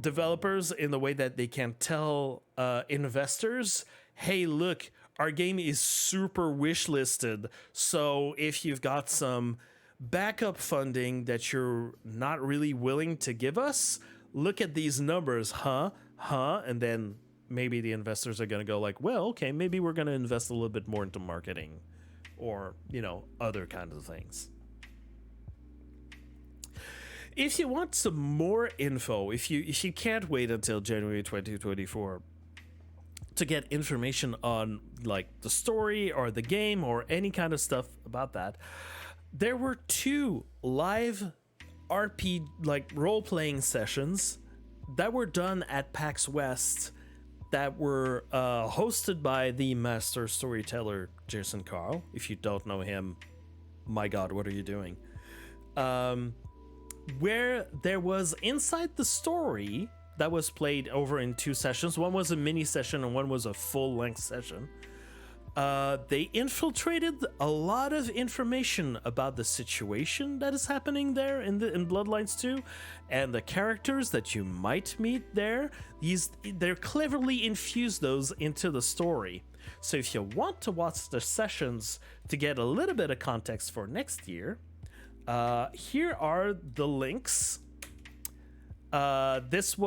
developers in the way that they can tell investors, hey, look, our game is super wishlisted. So if you've got some backup funding that you're not really willing to give us, look at these numbers, huh? And then maybe the investors are going to go like, well, okay, maybe we're going to invest a little bit more into marketing or, you know, other kinds of things. If you want some more info, if you can't wait until January 2024 to get information on like the story or the game or any kind of stuff about that, there were 2 live RP like role-playing sessions that were done at PAX West that were hosted by the master storyteller Jason Carl. If you don't know him, my God, what are you doing? Where there was inside the story that was played over in 2 sessions. One was a mini session and one was a full-length session. They infiltrated a lot of information about the situation that is happening there in Bloodlines 2, and the characters that you might meet there. They're cleverly infused those into the story. So if you want to watch the sessions to get a little bit of context for next year, here are the links. This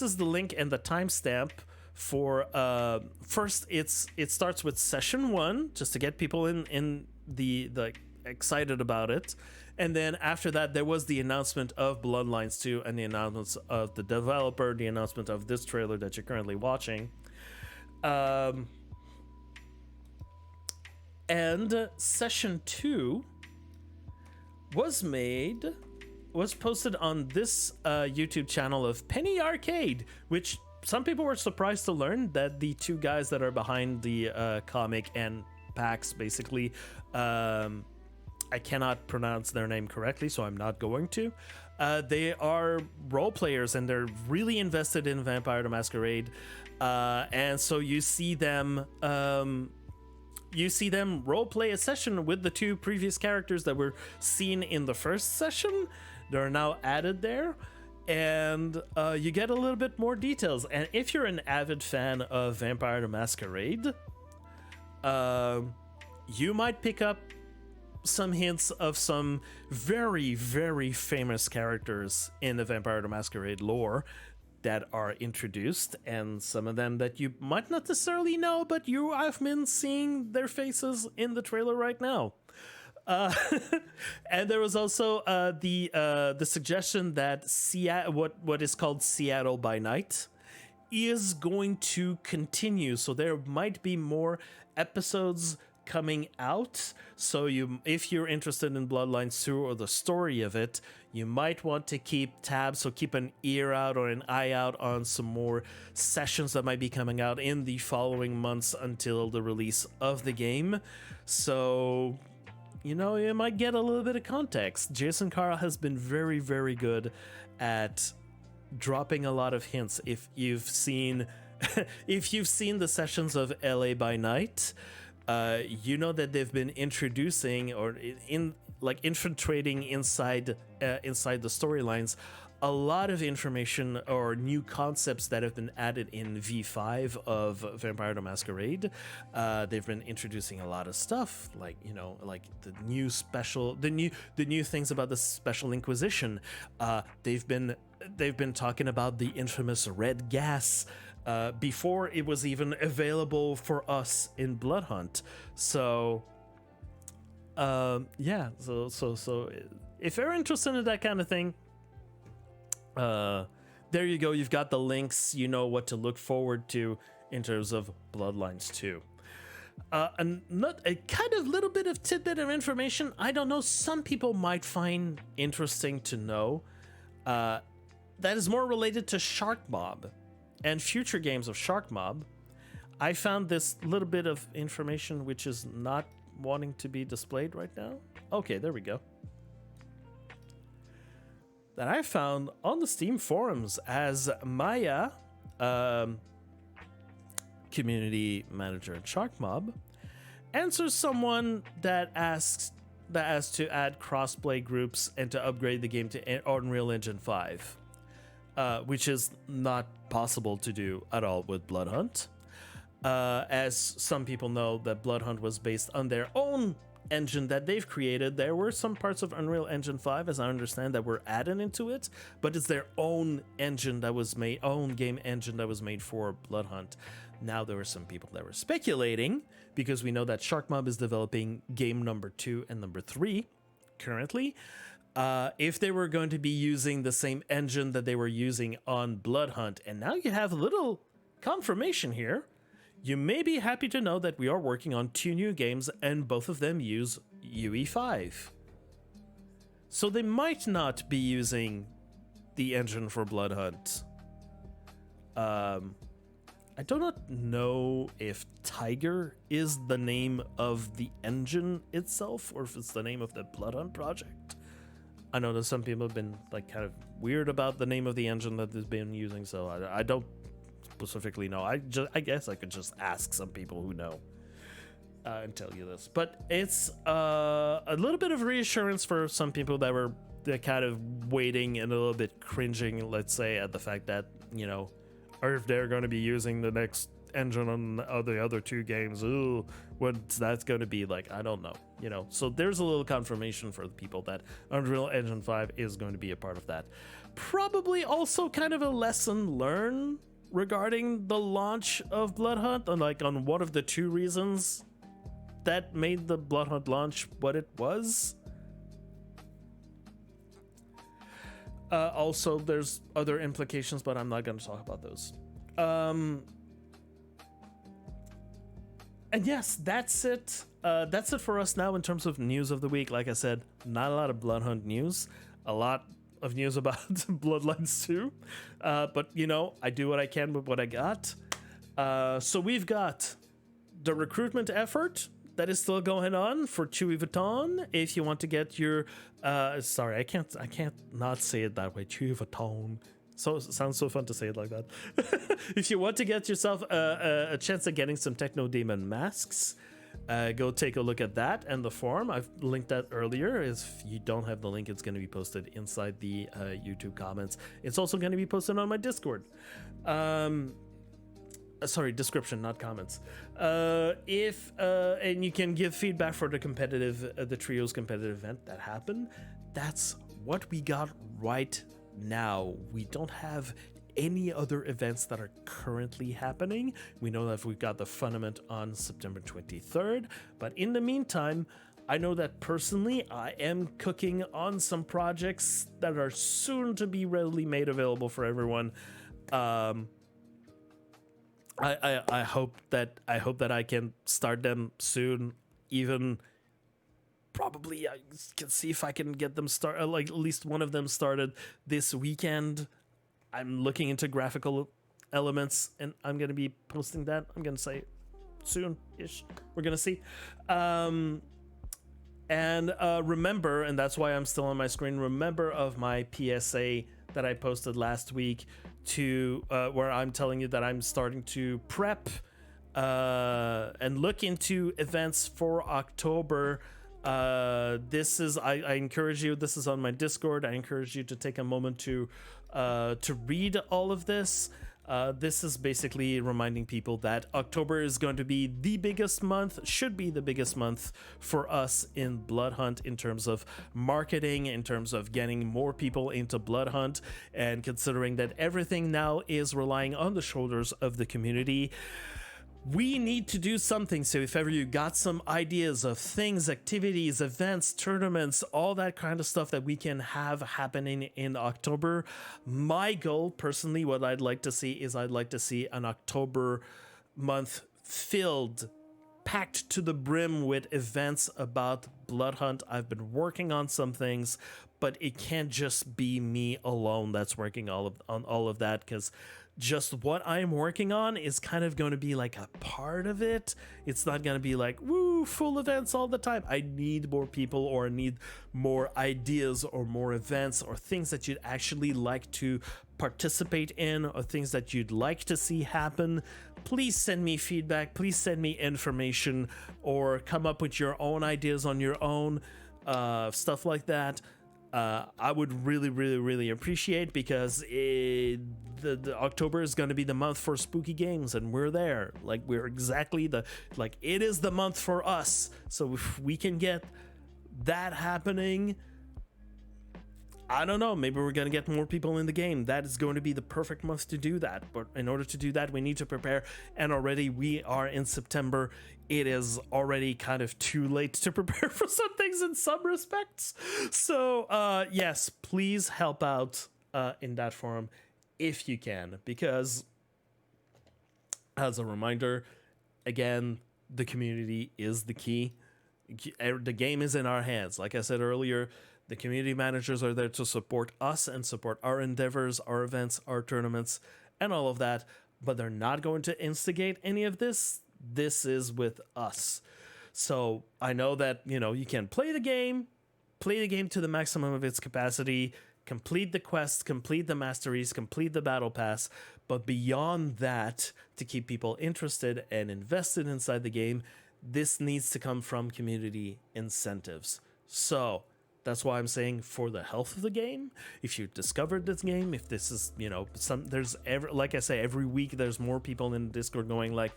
is the link and the timestamp for first. It starts with session 1 just to get people in the excited about it, and then after that there was the announcement of Bloodlines 2 and the announcements of the developer, the announcement of this trailer that you're currently watching. And session 2 was posted on this YouTube channel of Penny Arcade, which some people were surprised to learn that the 2 guys that are behind the comic and PAX, basically, I cannot pronounce their name correctly, so I'm not going to. They are role players and they're really invested in Vampire the Masquerade, and so you see them role play a session with the 2 previous characters that were seen in the first session. They're now added there, and you get a little bit more details. And if you're an avid fan of Vampire the Masquerade, you might pick up some hints of some very, very famous characters in the Vampire the Masquerade lore that are introduced, and some of them that you might not necessarily know, but you have been seeing their faces in the trailer right now. And there was also the suggestion that what is called Seattle by Night is going to continue, so there might be more episodes coming out. So if you're interested in Bloodlines 2 or the story of it, you might want to keep tabs, so keep an ear out or an eye out on some more sessions that might be coming out in the following months until the release of the game. So, you might get a little bit of context. Jason Carl has been very, very good at dropping a lot of hints. If you've seen the sessions of LA by Night, you know that they've been introducing or infiltrating inside the storylines a lot of information or new concepts that have been added in V5 of Vampire the Masquerade. They've been introducing a lot of stuff, like the new things about the Special Inquisition. They've been talking about the infamous red gas before it was even available for us in Bloodhunt. So so if you're interested in that kind of thing, there you go. You've got the links. You know what to look forward to in terms of Bloodlines 2. And not a kind of little bit of tidbit of information, I don't know, some people might find interesting to know, that is more related to Sharkmob and future games of Sharkmob. I found this little bit of information which is not wanting to be displayed right now. Okay, there we go. That I found on the Steam forums as Maya, community manager at Sharkmob, answers someone that asks to add crossplay groups and to upgrade the game to Unreal Engine 5, which is not possible to do at all with Bloodhunt. As some people know, that Bloodhunt was based on their own engine that they've created. There were some parts of Unreal Engine 5, as I understand, that were added into it, but it's their own engine that was made, own game engine that was made for Bloodhunt. Now there were some people that were speculating, because we know that Sharkmob is developing game number 2 and number 3 currently, if they were going to be using the same engine that they were using on Bloodhunt. And now you have a little confirmation here. You may be happy to know that we are working on 2 new games, and both of them use UE5. So they might not be using the engine for Bloodhunt. I do not know if Tiger is the name of the engine itself, or if it's the name of the Bloodhunt project. I know that some people have been like kind of weird about the name of the engine that they've been using, so I don't specifically know. I guess I could just ask some people who know and tell you this. But it's a little bit of reassurance for some people that were kind of waiting and a little bit cringing, let's say, at the fact that, you know, or if they're going to be using the next engine on the other two games, ooh, what's that's going to be like? I don't know, you know. So there's a little confirmation for the people that Unreal Engine 5 is going to be a part of that. Probably also kind of a lesson learned regarding the launch of Bloodhunt, on one of the two reasons that made the Bloodhunt launch what it was. Also, there's other implications, but I'm not going to talk about those. And yes, that's it. That's it for us now in terms of news of the week. Like I said, not a lot of Bloodhunt news. A lot of news about Bloodlines 2. But, you know, I do what I can with what I got. So we've got the recruitment effort that is still going on for Chewy Vuitton. If you want to get your... sorry, I can't not say it that way. Chewy Vuitton. So it sounds so fun to say it like that. If you want to get yourself a chance at getting some Techno Demon masks, go take a look at that and the forum. I've linked that earlier. If you don't have the link, it's going to be posted inside the YouTube comments. It's also going to be posted on my Discord. Sorry, description, not comments. And you can give feedback for the Trios competitive event that happened. That's what we got right now. We don't have any other events that are currently happening. We know that we've got the FUNament on September 23rd, but in the meantime, I know that personally I am cooking on some projects that are soon to be readily made available for everyone. I hope that I can start them soon. Even probably I can see if I can get them started, like at least one of them started this weekend. I'm looking into graphical elements, and I'm gonna be posting that. I'm gonna say soon-ish. We're gonna see. Remember, and that's why I'm still on my screen. Remember of my PSA that I posted last week to where I'm telling you that I'm starting to prep and look into events for October. This is I encourage you. This is on my Discord. I encourage you to take a moment to read all of this. This is basically reminding people that October is going to be the biggest month, should be the biggest month for us in Bloodhunt in terms of marketing, in terms of getting more people into Bloodhunt, and considering that everything now is relying on the shoulders of the community. We need to do something. So if ever you got some ideas of things, activities, events, tournaments, all that kind of stuff that we can have happening in October, my goal personally, what I'd like to see is I'd like to see an October month filled, packed to the brim with events about Bloodhunt. I've been working on some things, but it can't just be me alone that's working on all of that, because just what I'm working on is kind of going to be like a part of it. It's not going to be like, woo, full events all the time. I need more people, or I need more ideas, or more events, or things that you'd actually like to participate in, or things that you'd like to see happen. Please send me feedback. Please send me information, or come up with your own ideas on your own, stuff like that. I would really appreciate, because the October is going to be the month for spooky games, and we're there. Like, we're exactly it is the month for us. So if we can get that happening, I don't know, maybe we're going to get more people in the game. That is going to be the perfect month to do that. But in order to do that, we need to prepare. And already we are in September. It is already kind of too late to prepare for some things in some respects. So, yes, please help out in that forum if you can. Because, as a reminder, again, the community is the key. The game is in our hands. Like I said earlier, the community managers are there to support us and support our endeavors, our events, our tournaments, and all of that. But they're not going to instigate any of this. This is with us. So I know that, you can play the game, play the game to the maximum of its capacity, complete the quests, complete the masteries, complete the battle pass. But beyond that, to keep people interested and invested inside the game, this needs to come from community incentives. So that's why I'm saying, for the health of the game, if you discovered this game, if this is, like I say, every week there's more people in Discord going like,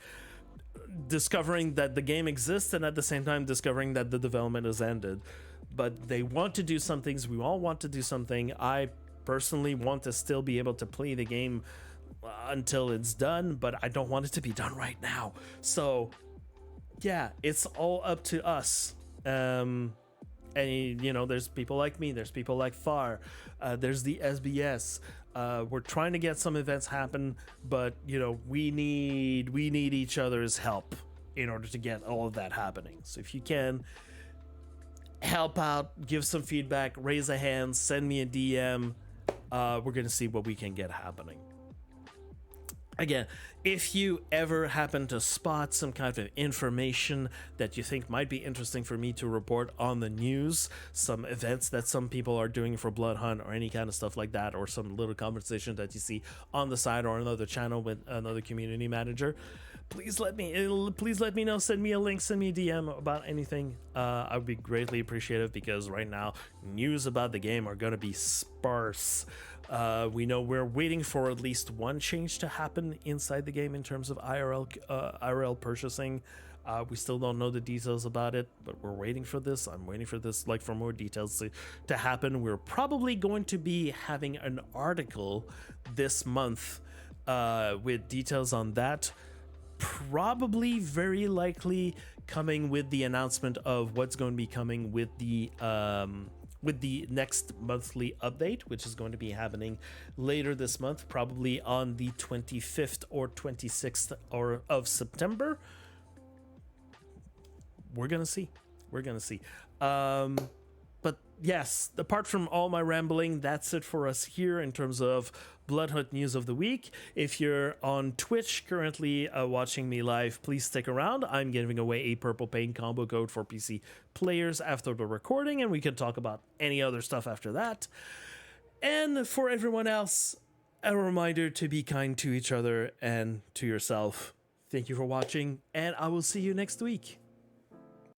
discovering that the game exists and at the same time discovering that the development has ended. But they want to do some things. We all want to do something. I personally want to still be able to play the game until it's done, but I don't want it to be done right now. So yeah, it's all up to us. And there's people like me, there's people like Far, there's the SBS. We're trying to get some events happen, but we need each other's help in order to get all of that happening. So if you can help out, give some feedback, raise a hand, send me a DM, we're gonna see what we can get happening. Again, if you ever happen to spot some kind of information that you think might be interesting for me to report on the news, some events that some people are doing for Bloodhunt or any kind of stuff like that, or some little conversation that you see on the side or another channel with another community manager, please let me know. Send me a link, send me a DM about anything. I would be greatly appreciative, because right now news about the game are going to be sparse. We know we're waiting for at least one change to happen inside the game in terms of IRL purchasing. We still don't know the details about it, but we're waiting for this. I'm waiting for this, like, for more details to happen. We're probably going to be having an article this month with details on that. Probably, very likely, coming with the announcement of what's going to be coming with the next monthly update, which is going to be happening later this month, probably on the 25th or 26th of September. We're gonna see. But yes, apart from all my rambling, that's it for us here in terms of Bloodhunt news of the week. If you're on Twitch currently watching me live, please stick around. I'm giving away a Purple Pain combo code for PC players after the recording, and we can talk about any other stuff after that. And for everyone else, a reminder to be kind to each other and to yourself. Thank you for watching, and I will see you next week.